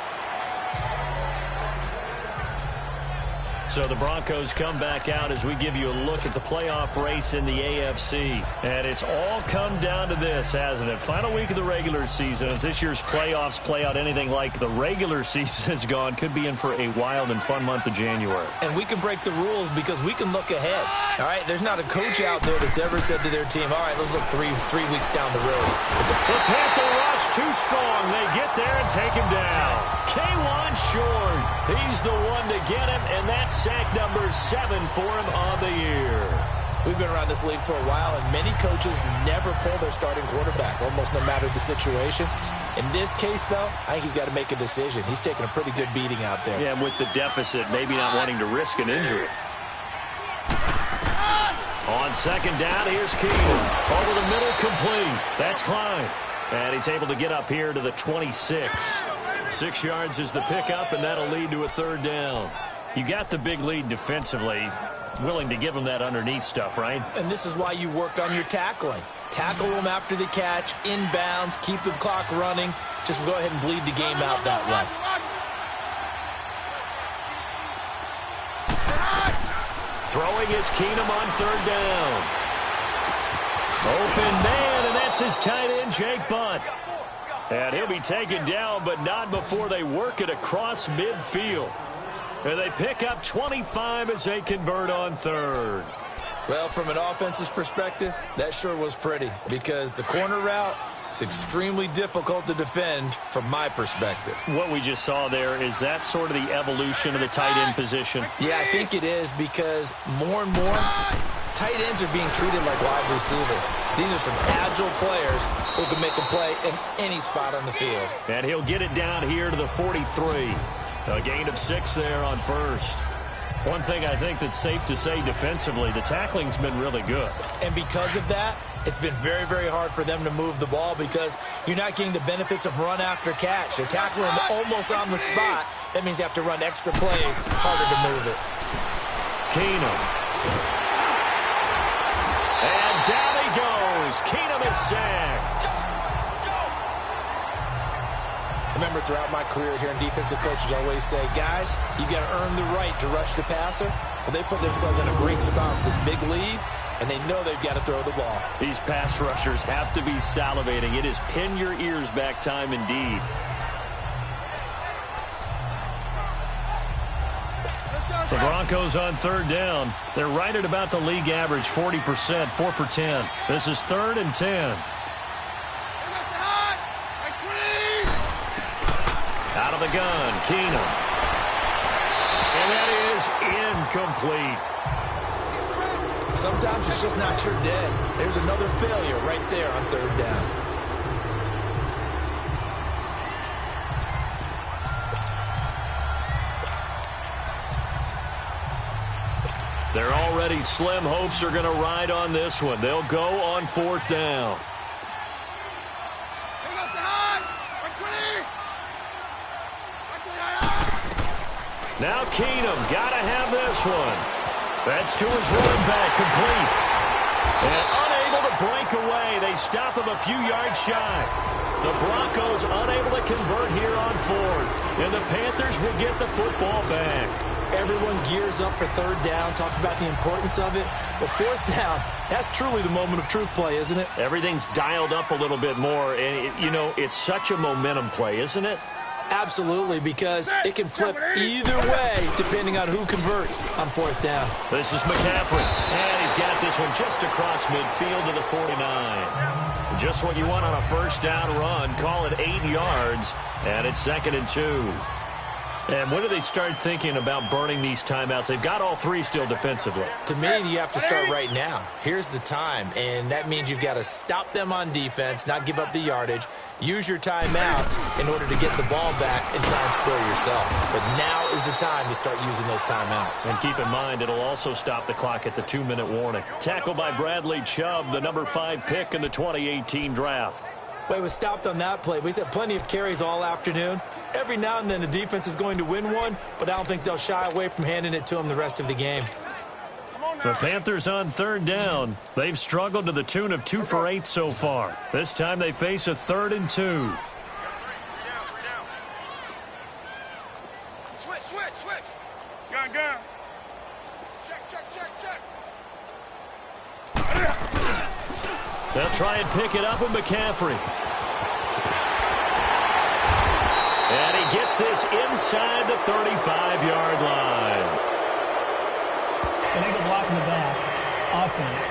So the Broncos come back out as we give you a look at the playoff race in the AFC. And it's all come down to this, hasn't it? Final week of the regular season. As this year's playoffs play out anything like the regular season has gone, could be in for a wild and fun month of January. And we can break the rules because we can look ahead. All right, there's not a coach out there that's ever said to their team, all right, let's look three weeks down the road. The Panther rush too strong. They get there and take him down. K1 short. He's the one to get him, and that's sack number 7 for him on the year. We've been around this league for a while, and many coaches never pull their starting quarterback, almost no matter the situation. In this case, though, I think he's got to make a decision. He's taking a pretty good beating out there. Yeah, with the deficit, maybe not wanting to risk an injury. On 2nd down, here's Keenan. Over the middle, complete. That's Klein. And he's able to get up here to the 26. 6 yards is the pickup, and that'll lead to a 3rd down. You got the big lead defensively. Willing to give him that underneath stuff, right? And this is why you work on your tackling. Tackle them after the catch, inbounds, keep the clock running. Just go ahead and bleed the game out that way. Throwing is Keenum on 3rd down. Open man, and that's his tight end, Jake Butt. And he'll be taken down, but not before they work it across midfield. And they pick up 25 as they convert on 3rd. Well, from an offensive perspective, that sure was pretty because the corner route is extremely difficult to defend from my perspective. What we just saw there, is that sort of the evolution of the tight end position? Yeah, I think it is because more and more tight ends are being treated like wide receivers. These are some agile players who can make a play in any spot on the field. And he'll get it down here to the 43. A gain of 6 there on 1st. One thing I think that's safe to say defensively, the tackling's been really good. And because of that, it's been very, very hard for them to move the ball because you're not getting the benefits of run after catch. They're tackling them almost on the spot. That means you have to run extra plays, harder to move it. Keenum. And down he goes. Keenum is sacked. Remember, throughout my career here in defensive coaches, I always say, guys, you got to earn the right to rush the passer. Well, they put themselves in a great spot with this big lead, and they know they've got to throw the ball. These pass rushers have to be salivating. It is pin your ears back time indeed. The Broncos on third down. They're right at about the league average, 40%, 4 for 10. This is 3rd and 10. Out of the gun, Keenum. And that is incomplete. Sometimes it's just not your day. There's another failure right there on 3rd down. They're already slim hopes are going to ride on this one. They'll go on 4th down. Now Keenum got to have this one. That's to his running back, complete. And unable to break away. They stop him a few yards shy. The Broncos unable to convert here on 4th. And the Panthers will get the football back. Everyone gears up for 3rd down, talks about the importance of it. But 4th down, that's truly the moment of truth play, isn't it? Everything's dialed up a little bit more. And, it's such a momentum play, isn't it? Absolutely, because it can flip either way depending on who converts on 4th down. This is McCaffrey, and he's got this one just across midfield to the 49. Just what you want on a 1st down run. Call it 8 yards, and it's 2nd and 2. And when do they start thinking about burning these timeouts? They've got all 3 still defensively. To me, you have to start right now. Here's the time, and that means you've got to stop them on defense, not give up the yardage. Use your timeouts in order to get the ball back and try and score yourself. But now is the time to start using those timeouts. And keep in mind, it'll also stop the clock at the 2-minute warning. Tackled by Bradley Chubb, the number 5 pick in the 2018 draft. But it was stopped on that play. We've had plenty of carries all afternoon. Every now and then the defense is going to win one, but I don't think they'll shy away from handing it to them the rest of the game. The Panthers on 3rd down. They've struggled to the tune of 2 for 8 so far. This time they face a 3rd and 2. Switch. Gun. Check. They'll try and pick it up with McCaffrey. And he gets this inside the 35-yard line. Illegal block in the back. Offense.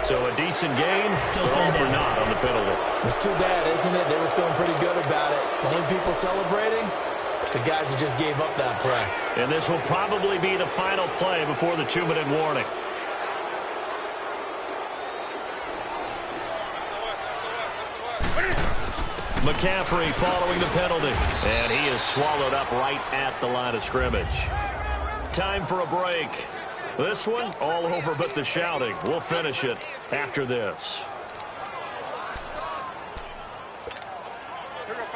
So a decent gain. Still all for naught on the penalty. It's too bad, isn't it? They were feeling pretty good about it. The only people celebrating, the guys who just gave up that play. And this will probably be the final play before the 2-minute warning. McCaffrey following the penalty. And he is swallowed up right at the line of scrimmage. Time for a break. This one, all over but the shouting. We'll finish it after this.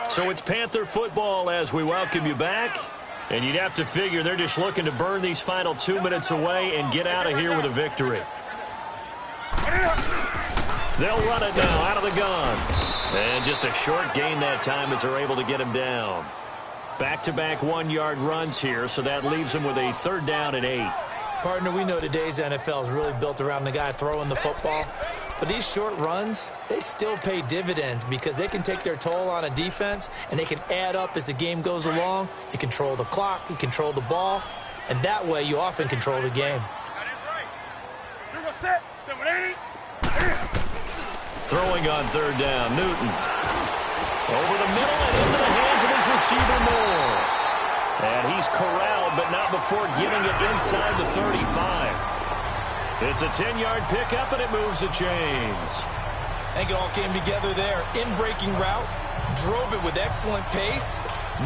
So it's Panther football as we welcome you back. And you'd have to figure they're just looking to burn these final 2 minutes away and get out of here with a victory. They'll run it now out of the gun. And just a short gain that time as they're able to get him down. Back-to-back 1-yard runs here, so that leaves them with a 3rd down and 8. Partner, we know today's NFL is really built around the guy throwing the football. But these short runs, they still pay dividends because they can take their toll on a defense and they can add up as the game goes along. You control the clock, you control the ball, and that way you often control the game. Throwing on 3rd down, Newton. Over the middle and into the hands of his receiver Moore. And he's corralled, but not before getting it inside the 35. It's a 10-yard pickup, and it moves the chains. I think it all came together there. In-breaking route, drove it with excellent pace.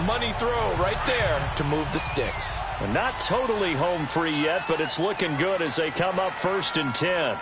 Money throw right there to move the sticks. And not totally home free yet, but it's looking good as they come up 1st and 10.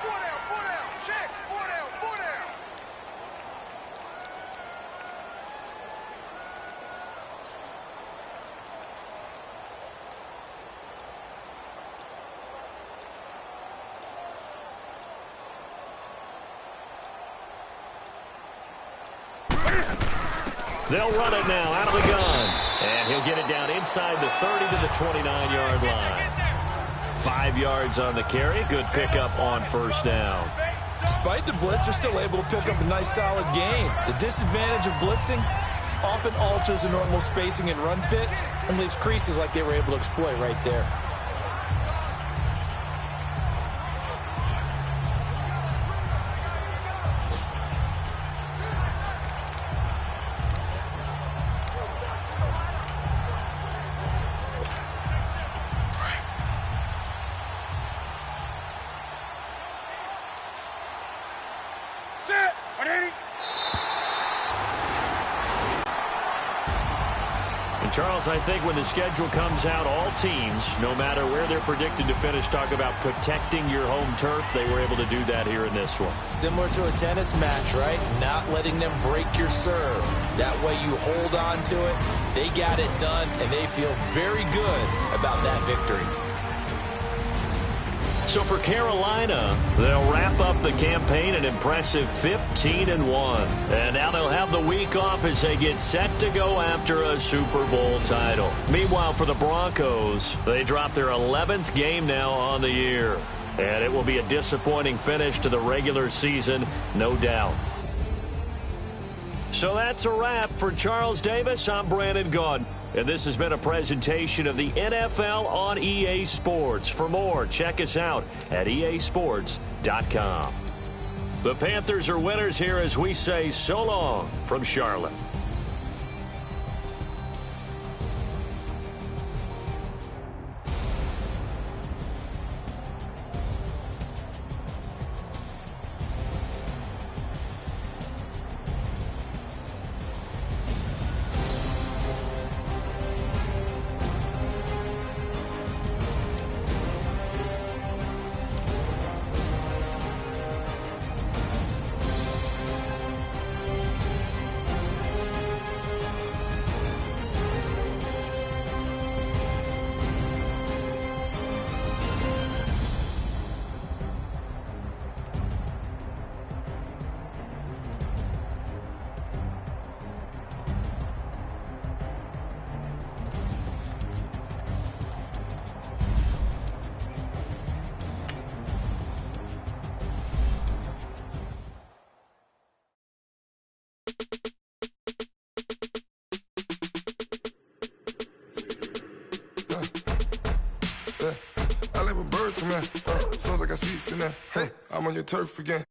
They'll run it now out of the gun. And he'll get it down inside the 30 to the 29-yard line. 5 yards on the carry. Good pickup on first down. Despite the blitz, they're still able to pick up a nice, solid gain. The disadvantage of blitzing often alters the normal spacing and run fits and leaves creases like they were able to exploit right there. Charles, I think when the schedule comes out, all teams, no matter where they're predicted to finish, talk about protecting your home turf. They were able to do that here in this one. Similar to a tennis match, right? Not letting them break your serve. That way you hold on to it. They got it done, and they feel very good about that victory. So for Carolina, they'll wrap up the campaign an impressive 15-1. And now they'll have the week off as they get set to go after a Super Bowl title. Meanwhile, for the Broncos, they drop their 11th game now on the year. And it will be a disappointing finish to the regular season, no doubt. So that's a wrap. For Charles Davis, I'm Brandon Gaudin. And this has been a presentation of the NFL on EA Sports. For more, check us out at easports.com. The Panthers are winners here as we say so long from Charlotte. Come here, as soon as I got seats in there, hey, I'm on your turf again.